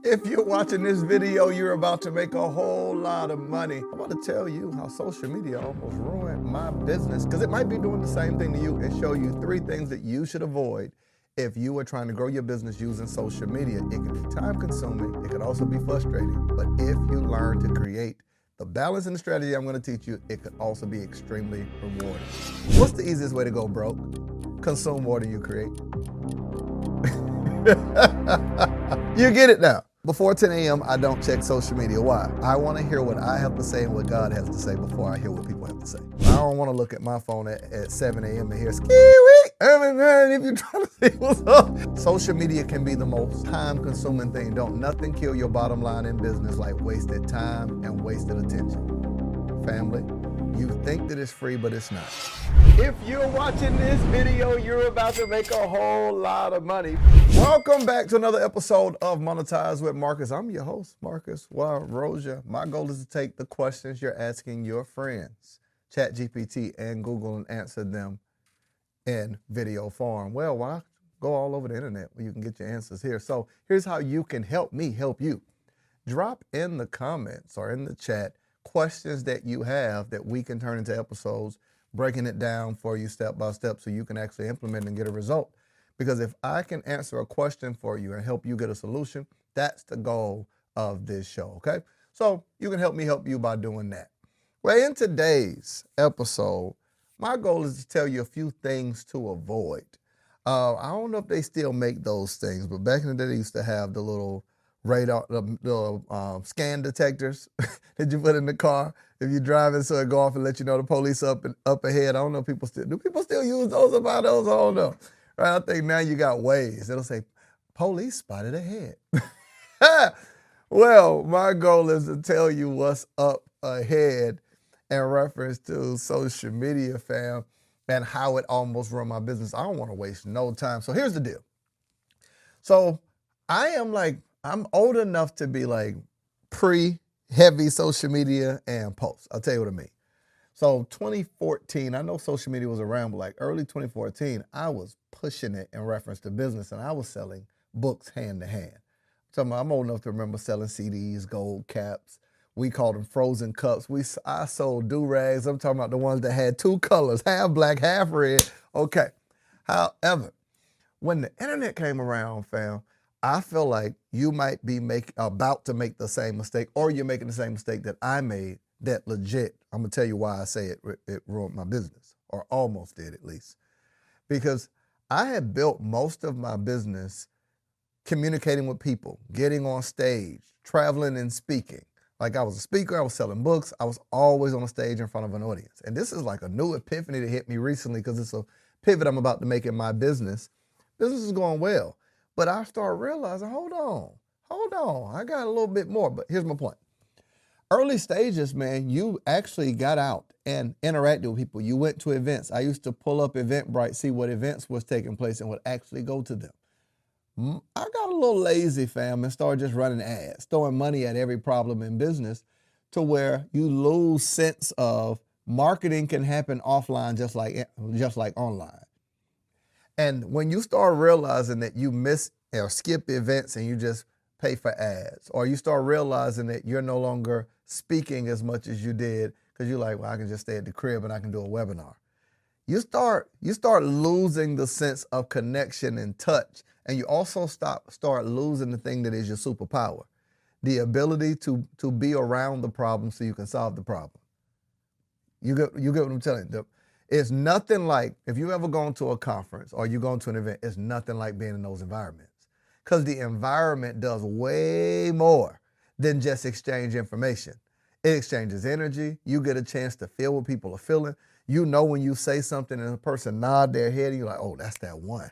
If you're watching this video, you're about to make a whole lot of money. I'm about to tell you how social media almost ruined my business because it might be doing the same thing to you and show you 3 things that you should avoid if you are trying to grow your business using social media. It can be time consuming. It can also be frustrating. But if you learn to create the balance and the strategy I'm going to teach you, it could also be extremely rewarding. What's the easiest way to go broke? Consume more than you create. You get it now. Before 10 a.m., I don't check social media. Why? I want to hear what I have to say and what God has to say before I hear what people have to say. I don't want to look at my phone at 7 a.m. and hear, "Ski-wee, man, if you're trying to see what's up." Social media can be the most time-consuming thing. Don't nothing kill your bottom line in business like wasted time and wasted attention. Family, you think that it's free, but it's not. If you're watching this video, you're about to make a whole lot of money. Welcome back to another episode of Monetize with Marcus. I'm your host, Marcus Roja. My goal is to take the questions you're asking your friends, ChatGPT and Google, and answer them in video form. Well, why go all over the internet where you can get your answers here? So here's how you can help me help you. Drop in the comments or in the chat questions that you have that we can turn into episodes, breaking it down for you step by step so you can actually implement and get a result. Because if I can answer a question for you and help you get a solution, that's the goal of this show, okay? So you can help me help you by doing that. Well, in today's episode, my goal is to tell you a few things to avoid. I don't know if they still make those things, but back in the day, they used to have the little radar, the scan detectors that you put in the car if you're driving, so it go off and let you know the police up ahead. I don't know if people still use those or buy those? I don't know. Right? I think now you got ways. It'll say, police spotted ahead. Well, my goal is to tell you what's up ahead in reference to social media, fam, and how it almost run my business. I don't want to waste no time. So here's the deal. So I'm old enough to be like pre-heavy social media and post. I'll tell you what I mean. So 2014, I know social media was around, but like early 2014, I was pushing it in reference to business, and I was selling books hand to hand. I'm old enough to remember selling CDs, gold caps. We called them frozen cups. I sold do-rags. I'm talking about the ones that had 2 colors, half black, half red. Okay. However, when the internet came around, fam, I feel like you might be about to make the same mistake, or you're making the same mistake that I made that legit. I'm going to tell you why I say it ruined my business, or almost did at least. Because I had built most of my business communicating with people, getting on stage, traveling and speaking. Like I was a speaker, I was selling books, I was always on a stage in front of an audience. And this is like a new epiphany that hit me recently because it's a pivot I'm about to make in my business. Business is going well. But I started realizing, hold on, I got a little bit more. But here's my point. Early stages, man, you actually got out and interacted with people. You went to events. I used to pull up Eventbrite, see what events was taking place and would actually go to them. I got a little lazy, fam, and started just running ads, throwing money at every problem in business to where you lose sense of marketing can happen offline just like online. And when you start realizing that you miss or skip events and you just pay for ads, or you start realizing that you're no longer speaking as much as you did because you're like, well, I can just stay at the crib and I can do a webinar. You start losing the sense of connection and touch, and you also start losing the thing that is your superpower, the ability to be around the problem so you can solve the problem. You get what I'm telling you? It's nothing like, if you ever gone to a conference or you go to an event, it's nothing like being in those environments. Because the environment does way more than just exchange information. It exchanges energy. You get a chance to feel what people are feeling. You know when you say something and a person nod their head and you're like, oh, that's that one.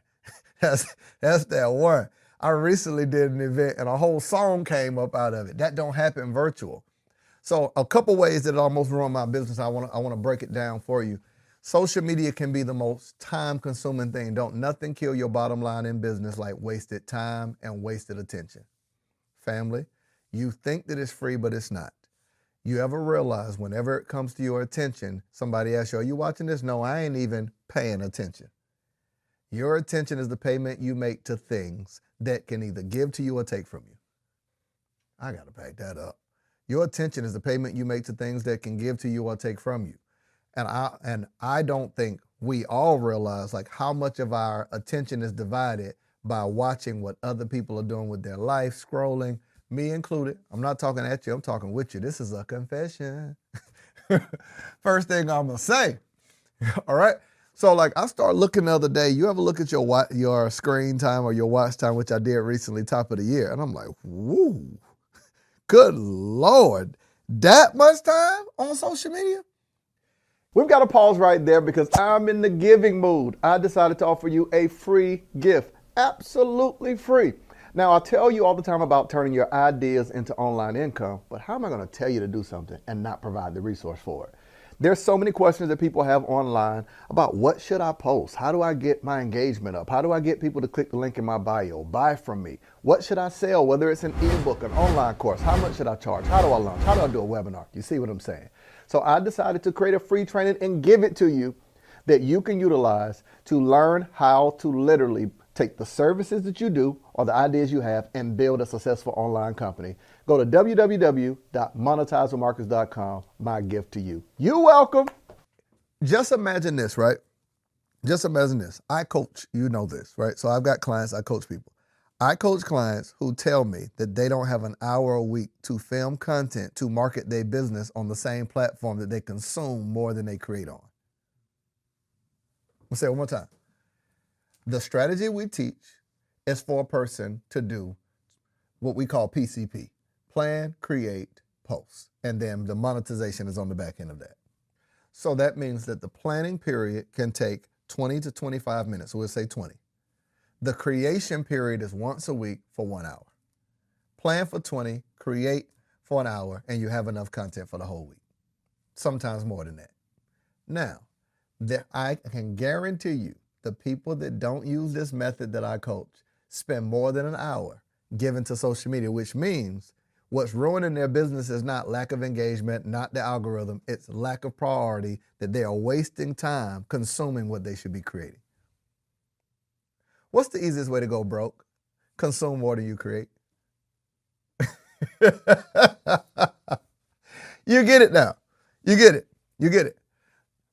that's that one. I recently did an event and a whole song came up out of it. That don't happen virtual. So a couple ways that it almost ruined my business. I want to break it down for you. Social media can be the most time-consuming thing. Don't nothing kill your bottom line in business like wasted time and wasted attention. Family, you think that it's free, but it's not. You ever realize whenever it comes to your attention, somebody asks you, are you watching this? No, I ain't even paying attention. Your attention is the payment you make to things that can either give to you or take from you. I got to back that up. Your attention is the payment you make to things that can give to you or take from you. And I don't think we all realize like how much of our attention is divided by watching what other people are doing with their life, scrolling, me included. I'm not talking at you, I'm talking with you. This is a confession. First thing I'm gonna say. All right. So like I started looking the other day. You ever look at your screen time or your watch time, which I did recently, top of the year, and I'm like, woo, good Lord, that much time on social media? We've got to pause right there because I'm in the giving mood. I decided to offer you a free gift, absolutely free. Now, I tell you all the time about turning your ideas into online income, but how am I going to tell you to do something and not provide the resource for it? There's so many questions that people have online about what should I post? How do I get my engagement up? How do I get people to click the link in my bio, buy from me? What should I sell? Whether it's an ebook, an online course, how much should I charge? How do I launch? How do I do a webinar? You see what I'm saying? So I decided to create a free training and give it to you that you can utilize to learn how to literally take the services that you do or the ideas you have and build a successful online company. Go to www.monetizewithmarcus.com, my gift to you. You're welcome. Just imagine this, right? Just imagine this. I coach, you know this, right? So I've got clients, I coach people. I coach clients who tell me that they don't have an hour a week to film content to market their business on the same platform that they consume more than they create on. I'll say it one more time. The strategy we teach is for a person to do what we call PCP, plan, create, post, and then the monetization is on the back end of that. So that means that the planning period can take 20 to 25 minutes, so we'll say 20. The creation period is once a week for 1 hour. Plan for 20, create for an hour, and you have enough content for the whole week. Sometimes more than that. Now, I can guarantee you the people that don't use this method that I coach spend more than an hour given to social media, which means what's ruining their business is not lack of engagement, not the algorithm, it's lack of priority, that they are wasting time consuming what they should be creating. What's the easiest way to go broke? Consume more than you create. You get it now. You get it. You get it.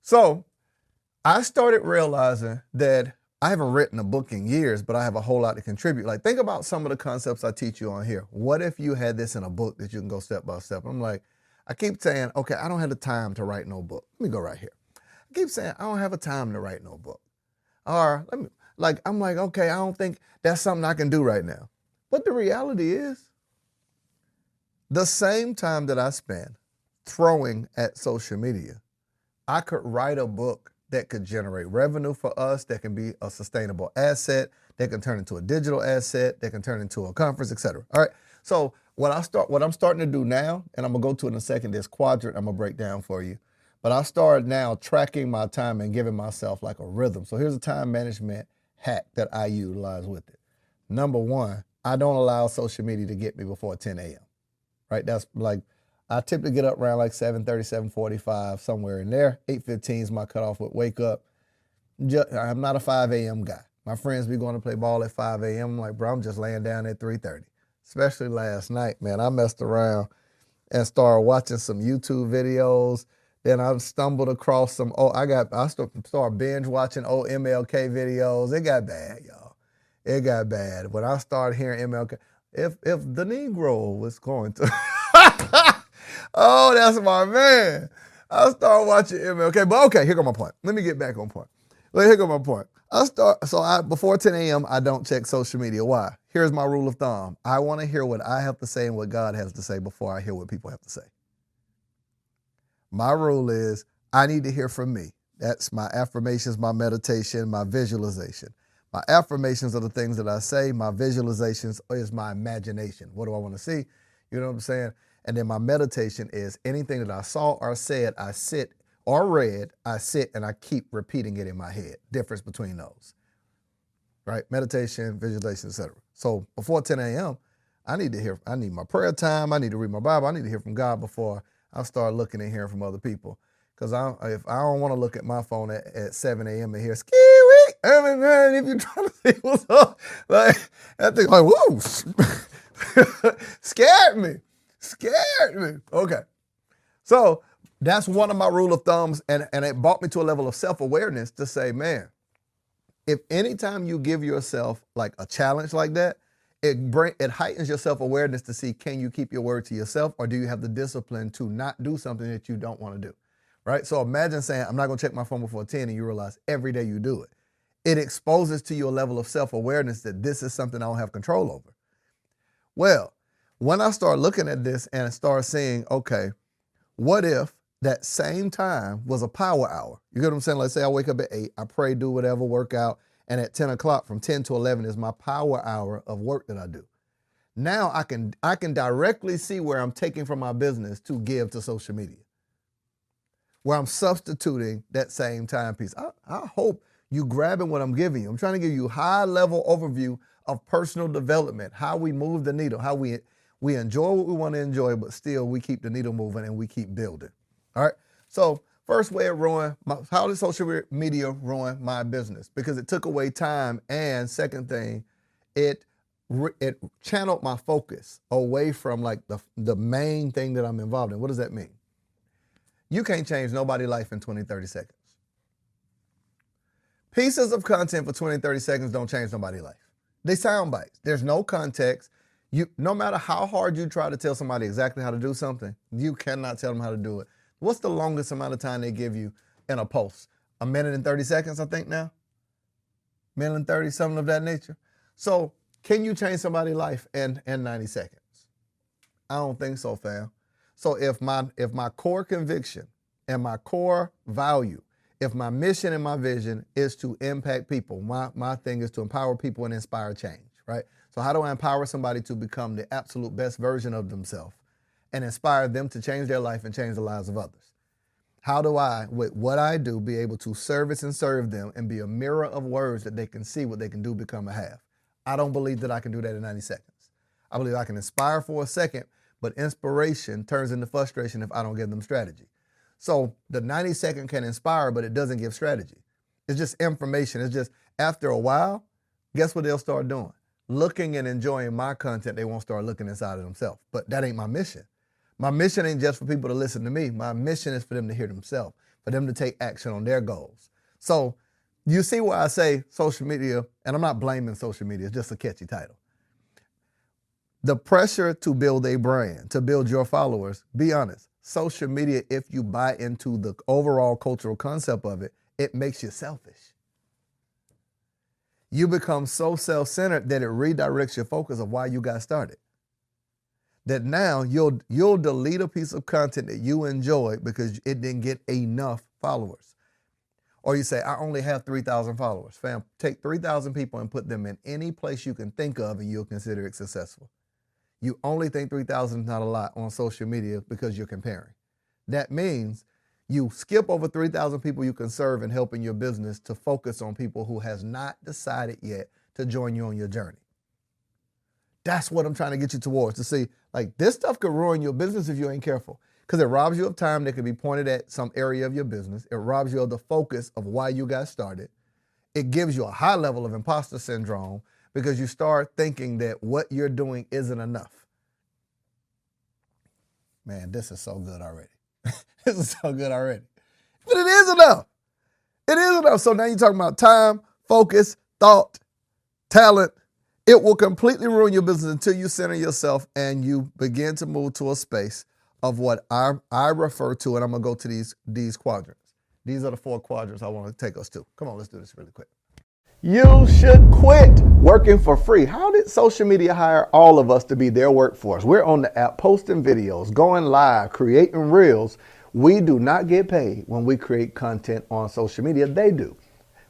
So I started realizing that I haven't written a book in years, but I have a whole lot to contribute. Like, think about some of the concepts I teach you on here. What if you had this in a book that you can go step by step? I'm like, I keep saying, okay, I don't have the time to write no book. Let me go right here. I keep saying, I don't have a time to write no book. Or I'm like, okay, I don't think that's something I can do right now. But the reality is, the same time that I spend throwing at social media, I could write a book that could generate revenue for us, that can be a sustainable asset, that can turn into a digital asset, that can turn into a conference, etc. All right. So what I'm starting to do now, and I'm gonna go to it in a second, this quadrant I'm gonna break down for you. But I started now tracking my time and giving myself like a rhythm. So here's a time management hack that I utilize with it. Number one, I don't allow social media to get me before 10 a.m. Right? That's like, I typically get up around like 7:30, 7:45, somewhere in there. 8:15 is my cutoff with wake up. I'm not a 5 a.m. guy. My friends be going to play ball at 5 a.m. I'm like, bro, I'm just laying down at 3:30. Especially last night, man. I messed around and started watching some YouTube videos. Then I stumbled across some, I started binge watching old MLK videos. It got bad, y'all. It got bad. When I started hearing MLK, if the Negro was going to... Oh, that's my man. I started watching MLK. But okay, here go my point. Let me get back on point. Here go my point. Before 10 a.m., I don't check social media. Why? Here's my rule of thumb. I want to hear what I have to say and what God has to say before I hear what people have to say. My rule is I need to hear from me. That's my affirmations, my meditation, my visualization. My affirmations are the things that I say. My visualizations is my imagination. What do I want to see? You know what I'm saying? And then my meditation is anything that I saw or said, I sit or read, I sit and I keep repeating it in my head. Difference between those, right? Meditation, visualization, etc. So before 10 a.m., I need my prayer time. I need to read my Bible. I need to hear from God before I start looking and hearing from other people. Because if I don't want to look at my phone at 7 a.m. and hear, ski-wee, if you're trying to see what's up, like, that thing like, whoo, Scared me. Scared me. Okay. So that's one of my rule of thumbs, and it brought me to a level of self-awareness to say, man, if anytime you give yourself like a challenge like that, it heightens your self-awareness to see, can you keep your word to yourself, or do you have the discipline to not do something that you don't want to do, right? So imagine saying, I'm not going to check my phone before 10, and you realize every day you do it. It exposes to you a level of self-awareness that this is something I don't have control over. Well, when I start looking at this and start saying, okay, what if that same time was a power hour? You get what I'm saying? Let's say I wake up at 8, I pray, do whatever, work out, and at 10 o'clock from 10 to 11 is my power hour of work that I do. Now I can directly see where I'm taking from my business to give to social media, where I'm substituting that same timepiece. I hope you grabbing what I'm giving you. I'm trying to give you a high-level overview of personal development, how we move the needle, how we enjoy what we want to enjoy, but still we keep the needle moving and we keep building. All right. So first way it ruined, how did social media ruin my business? Because it took away time, and second thing, it channeled my focus away from like the main thing that I'm involved in. What does that mean? You can't change nobody's life in 20, 30 seconds. Pieces of content for 20, 30 seconds don't change nobody's life. They sound bites. There's no context. No matter how hard you try to tell somebody exactly how to do something, you cannot tell them how to do it. What's the longest amount of time they give you in a post? 1 minute and 30 seconds, I think now? 1 minute and 30, something of that nature. So can you change somebody's life in 90 seconds? I don't think so, fam. So if my core conviction and my core value, if my mission and my vision is to impact people, my thing is to empower people and inspire change, right? So how do I empower somebody to become the absolute best version of themselves and inspire them to change their life and change the lives of others? How do I, with what I do, be able to service and serve them and be a mirror of words that they can see what they can do, become, or have? I don't believe that I can do that in 90 seconds. I believe I can inspire for a second, but inspiration turns into frustration if I don't give them strategy. So the 90-second can inspire, but it doesn't give strategy. It's just information. It's just, after a while, guess what they'll start doing? Looking and enjoying my content. They won't start looking inside of themselves. But that ain't my mission. My mission ain't just for people to listen to me. My mission is for them to hear themselves, for them to take action on their goals. So you see why I say social media, and I'm not blaming social media, it's just a catchy title. The pressure to build a brand, to build your followers, be honest, social media, if you buy into the overall cultural concept of it, it makes you selfish. You become so self-centered that it redirects your focus of why you got started. That now you'll delete a piece of content that you enjoyed because it didn't get enough followers. Or you say, I only have 3,000 followers. Fam, take 3,000 people and put them in any place you can think of and you'll consider it successful. You only think 3,000 is not a lot on social media because you're comparing. That means you skip over 3,000 people you can serve and help in your business to focus on people who has not decided yet to join you on your journey. That's what I'm trying to get you towards, to see, like, this stuff could ruin your business if you ain't careful, because it robs you of time that could be pointed at some area of your business. It robs you of the focus of why you got started. It gives you a high level of imposter syndrome because you start thinking that what you're doing isn't enough. Man, this is so good already. This is so good already. But it is enough. It is enough. So now you're talking about time, focus, thought, talent. It will completely ruin your business until you center yourself and you begin to move to a space of what I refer to, and I'm going to go to these quadrants. These are the 4 quadrants I want to take us to. Come on, let's do this really quick. You should quit working for free. How did social media hire all of us to be their workforce? We're on the app posting videos, going live, creating reels. We do not get paid when we create content on social media. They do,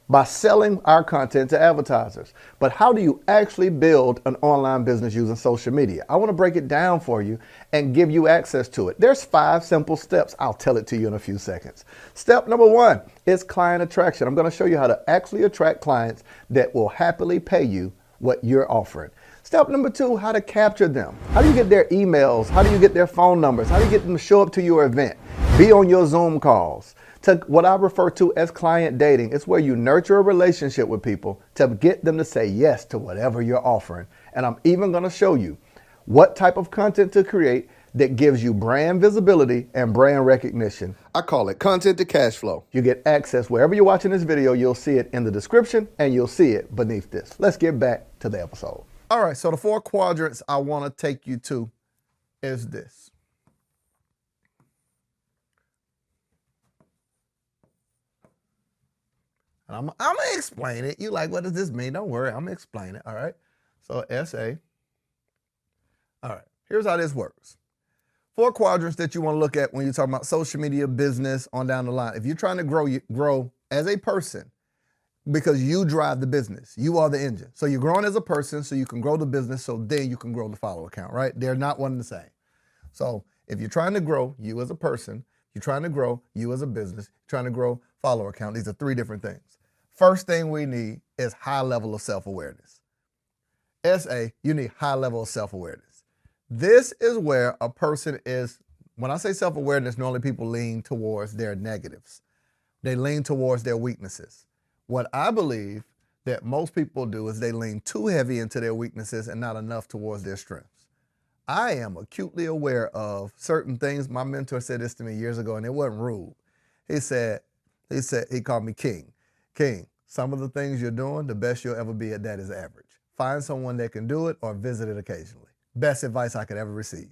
by selling our content to advertisers. But how do you actually build an online business using social media? I want to break it down for you and give you access to it. There's 5 simple steps. I'll tell it to you in a few seconds. Step number 1 is client attraction. I'm going to show you how to actually attract clients that will happily pay you what you're offering. Step number 2, how to capture them. How do you get their emails? How do you get their phone numbers? How do you get them to show up to your event? Be on your Zoom calls. To what I refer to as client dating. It's where you nurture a relationship with people to get them to say yes to whatever you're offering. And I'm even going to show you what type of content to create that gives you brand visibility and brand recognition. I call it content to cash flow. You get access wherever you're watching this video. You'll see it in the description and you'll see it beneath this. Let's get back to the episode. All right, so the 4 quadrants I want to take you to is this. And I'm going to explain it. You like, what does this mean? Don't worry, I'm going to explain it, all right? So SA. All right, here's how this works. 4 quadrants that you want to look at when you're talking about social media, business, on down the line. If you're trying to grow as a person, because you drive the business, you are the engine. So you're growing as a person so you can grow the business, so then you can grow the follower count, right? They're not one and the same. So if you're trying to grow you as a person, you're trying to grow you as a business, you're trying to grow follower count, these are 3 different things. First thing we need is high level of self-awareness. SA, you need high level of self-awareness. This is where a person is, when I say self-awareness, normally people lean towards their negatives. They lean towards their weaknesses. What I believe that most people do is they lean too heavy into their weaknesses and not enough towards their strengths. I am acutely aware of certain things. My mentor said this to me years ago, and it wasn't rude. He called me king. King, some of the things you're doing, the best you'll ever be at that is average. Find someone that can do it or visit it occasionally. Best advice I could ever receive.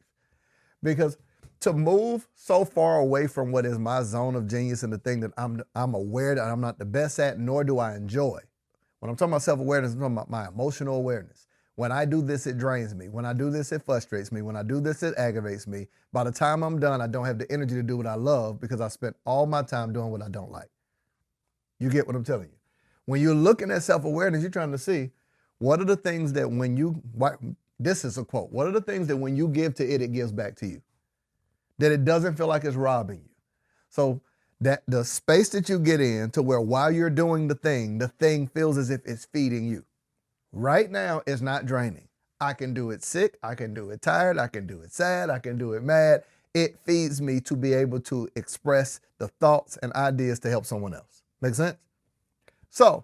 Because to move so far away from what is my zone of genius and the thing that I'm aware that I'm not the best at, nor do I enjoy. When I'm talking about self-awareness, I'm talking about my emotional awareness. When I do this, it drains me. When I do this, it frustrates me. When I do this, it aggravates me. By the time I'm done, I don't have the energy to do what I love because I spent all my time doing what I don't like. You get what I'm telling you? When you're looking at self-awareness, you're trying to see what are the things that when you, this is a quote, what are the things that when you give to it, it gives back to you? That it doesn't feel like it's robbing you. So that the space that you get in to where while you're doing the thing feels as if it's feeding you. Right now, it's not draining. I can do it sick, I can do it tired, I can do it sad, I can do it mad. It feeds me to be able to express the thoughts and ideas to help someone else. Make sense? So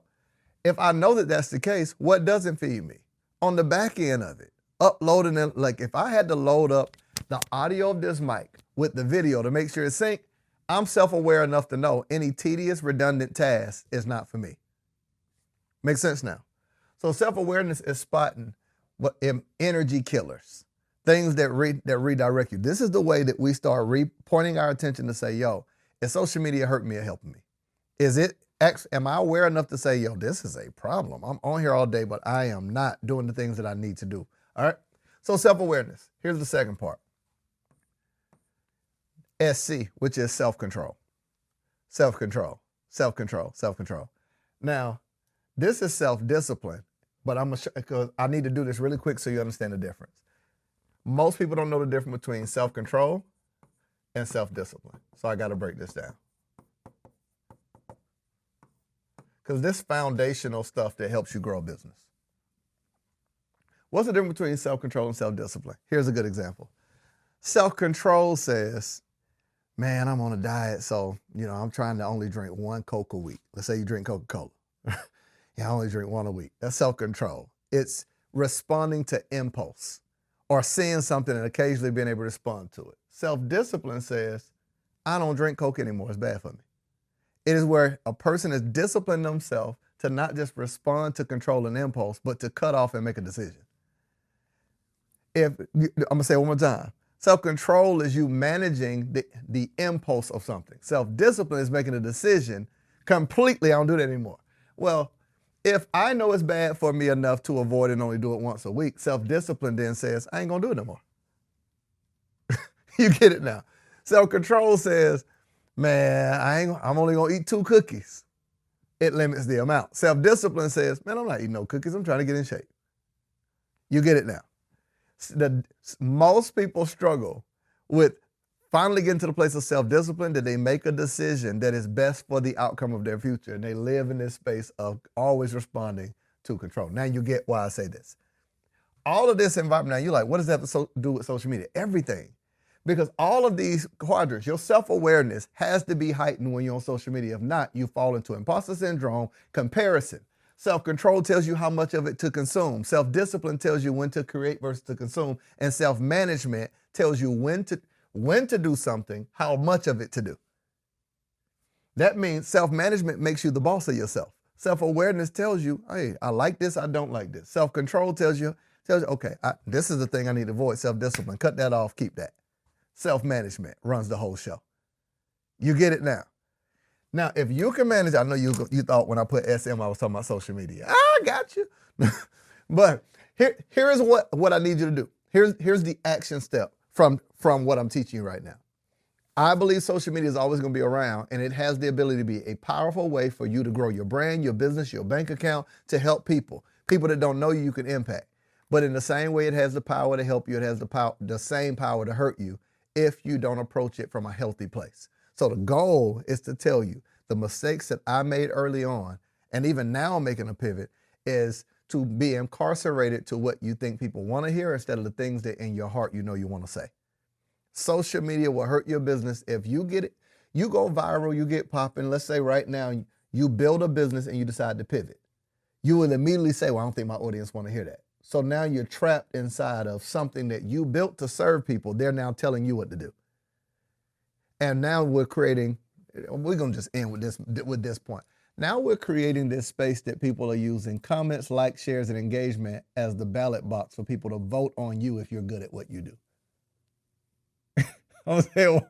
if I know that that's the case, what doesn't feed me? On the back end of it, uploading it, like if I had to load up the audio of this mic with the video to make sure it's synced, I'm self-aware enough to know any tedious, redundant task is not for me. Makes sense now? So self-awareness is spotting what energy killers, things that redirect you. This is the way that we start pointing our attention to say, yo, is social media hurting me or helping me? Am I aware enough to say, yo, this is a problem? I'm on here all day, but I am not doing the things that I need to do. All right? So self-awareness. Here's the second part. SC, which is self-control. Self-control, self-control, self-control. Now, this is self-discipline, but because I need to do this really quick so you understand the difference. Most people don't know the difference between self-control and self-discipline. So I got to break this down. Because this foundational stuff that helps you grow a business. What's the difference between self-control and self-discipline? Here's a good example. Self-control says, man, I'm on a diet, so, I'm trying to only drink 1 Coke a week. Let's say you drink Coca-Cola. Yeah, I only drink 1 a week. That's self-control. It's responding to impulse or seeing something and occasionally being able to respond to it. Self-discipline says, I don't drink Coke anymore. It's bad for me. It is where a person is disciplining themselves to not just respond to control and impulse, but to cut off and make a decision. I'm going to say it one more time. Self-control is you managing the impulse of something. Self-discipline is making a decision completely, I don't do that anymore. Well, if I know it's bad for me enough to avoid and only do it once a week, self-discipline then says, I ain't going to do it no more. You get it now. Self-control says, man, I'm only going to eat 2 cookies. It limits the amount. Self-discipline says, man, I'm not eating no cookies. I'm trying to get in shape. You get it now. Most people struggle with finally getting to the place of self-discipline that they make a decision that is best for the outcome of their future. And they live in this space of always responding to control. Now you get why I say this. All of this environment, now you're like, what does that have to do with social media? Everything. Because all of these quadrants, your self-awareness has to be heightened when you're on social media. If not, you fall into imposter syndrome, comparison. Self-control tells you how much of it to consume. Self-discipline tells you when to create versus to consume. And self-management tells you when to do something, how much of it to do. That means self-management makes you the boss of yourself. Self-awareness tells you, hey, I like this, I don't like this. Self-control tells you, okay, this is the thing I need to avoid. Self-discipline, cut that off, keep that. Self-management runs the whole show. You get it now. Now, if you can manage, I know you thought when I put SM, I was talking about social media. I got you. But here is what I need you to do. Here's the action step from what I'm teaching you right now. I believe social media is always going to be around, and it has the ability to be a powerful way for you to grow your brand, your business, your bank account, to help people that don't know you can impact. But in the same way it has the power to help you, it has the same power to hurt you if you don't approach it from a healthy place. So the goal is to tell you the mistakes that I made early on, and even now I'm making a pivot, is to be incarcerated to what you think people want to hear instead of the things that in your heart you know you want to say. Social media will hurt your business if you get it. You go viral, you get popping. Let's say right now you build a business and you decide to pivot. You will immediately say, well, I don't think my audience want to hear that. So now you're trapped inside of something that you built to serve people. They're now telling you what to do. And now we're going to just end with this point. Now we're creating this space that people are using comments, likes, shares, and engagement as the ballot box for people to vote on you if you're good at what you do. I'm saying,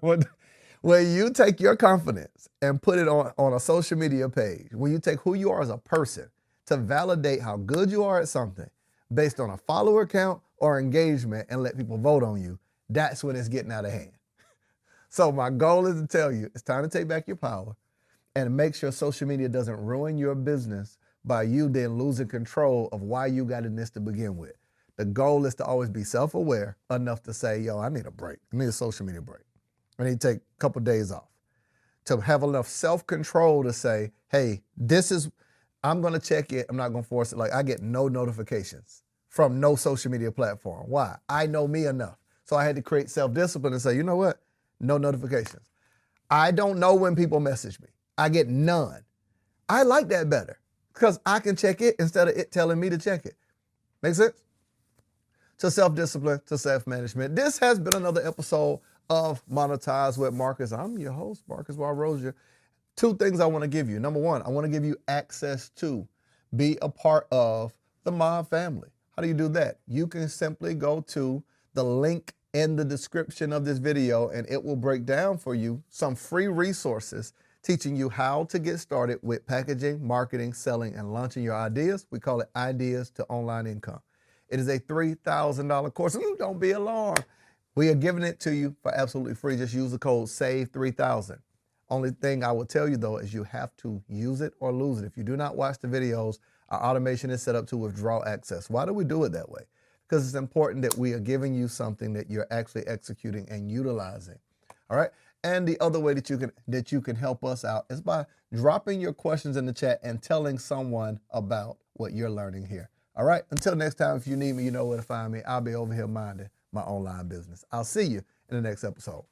when you take your confidence and put it on a social media page, when you take who you are as a person to validate how good you are at something based on a follower count or engagement and let people vote on you, that's when it's getting out of hand. So my goal is to tell you, it's time to take back your power and make sure social media doesn't ruin your business by you then losing control of why you got in this to begin with. The goal is to always be self-aware enough to say, yo, I need a break. I need a social media break. I need to take a couple of days off. To have enough self-control to say, hey, I'm going to check it. I'm not going to force it. Like, I get no notifications from no social media platform. Why? I know me enough. So I had to create self-discipline and say, you know what? No notifications. I don't know when people message me. I get none. I like that better because I can check it instead of it telling me to check it. Make sense? To self-discipline, to self-management. This has been another episode of Monetize with Marcus. I'm your host, Marcus Warrosia. 2 things I want to give you. Number 1, I want to give you access to be a part of the Mod family. How do you do that? You can simply go to the link in the description of this video, and it will break down for you some free resources teaching you how to get started with packaging, marketing, selling, and launching your ideas. We call it Ideas to Online Income. It is a $3,000 course. Don't be alarmed. We are giving it to you for absolutely free. Just use the code SAVE3000. Only thing I will tell you, though, is you have to use it or lose it. If you do not watch the videos, our automation is set up to withdraw access. Why do we do it that way? Because it's important that we are giving you something that you're actually executing and utilizing. All right? And the other way that you can help us out is by dropping your questions in the chat and telling someone about what you're learning here. All right? Until next time, if you need me, you know where to find me. I'll be over here minding my online business. I'll see you in the next episode.